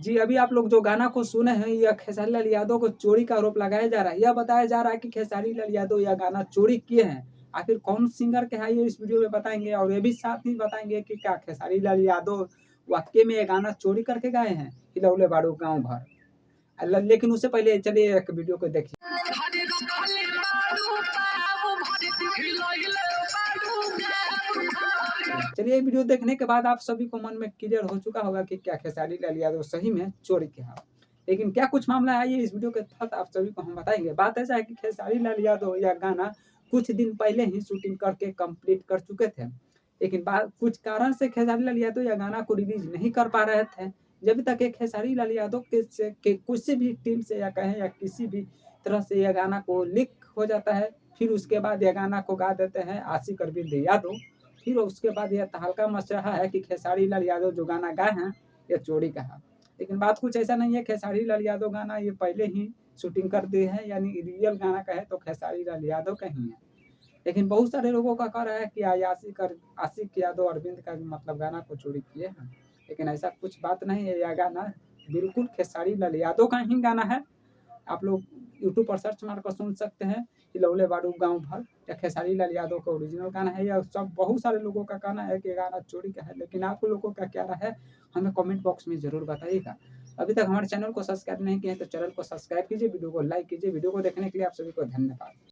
जी, अभी आप लोग जो गाना को सुने हैं, यह खेसारी लाल यादव को चोरी का आरोप लगाया जा रहा है। यह बताया जा रहा है कि खेसारी लाल यादव यह गाना चोरी किए हैं। आखिर कौन सिंगर के है ये इस वीडियो में बताएँगे और ये भी साथ ही बताएँगे कि क्या खेसारी लाल यादव वाक़ई में ये गाना चोरी करके गाए हैं, हिलौले बारू गाँव भर। लेकिन उससे पहले चलिए एक वीडियो को देखिए। चलिए वीडियो देखने के बाद आप सभी को मन में क्लियर हो चुका होगा कि क्या खेसारी लाल यादव सही में चोरी किया है। लेकिन क्या कुछ मामला है, ये इस वीडियो के तहत आप सभी को हम बताएंगे। बात ऐसा है कि खेसारी लाल यादव यह गाना कुछ दिन पहले ही शूटिंग करके कंप्लीट कर चुके थे, लेकिन कुछ कारण से खेसारी लाल यादव यह गाना को रिलीज नहीं कर पा रहे थे। जब तक एक खेसारी लाल यादव के किसी भी टीम से या कहें या किसी भी तरह से यह गाना को लीक हो जाता है, फिर उसके बाद यह गाना को गा देते हैं आशिक अरविंद यादव। फिर उसके बाद यह तहलका मच रहा है कि खेसारी लाल यादव जो गाना गाए हैं ये चोरी का है। लेकिन बात कुछ ऐसा नहीं है, खेसारी लाल यादव गाना ये पहले ही शूटिंग कर दिए हैं, यानी रियल गाना का है तो खेसारी लाल यादव का ही है। लेकिन बहुत सारे लोगों का कह रहा है कि आशिक यादव अरविंद का मतलब गाना को चोरी किए हैं, लेकिन ऐसा कुछ बात नहीं है। यह गाना बिल्कुल खेसारी लाल यादव का ही गाना है। आप लोग यूट्यूब पर सर्च मार कर सुन सकते हैं, हिलौले बारू गाँव भर। या खेसारी लाल यादव का ओरिजिनल गाना है, या सब बहुत सारे लोगों का कहना है कि गाना चोरी का है। लेकिन आप लोगों का क्या राय है, हमें कमेंट बॉक्स में ज़रूर बताइएगा। अभी तक हमारे चैनल को सब्सक्राइब नहीं किए हैं तो चैनल को सब्सक्राइब कीजिए, वीडियो को लाइक कीजिए। वीडियो को देखने के लिए आप सभी को धन्यवाद।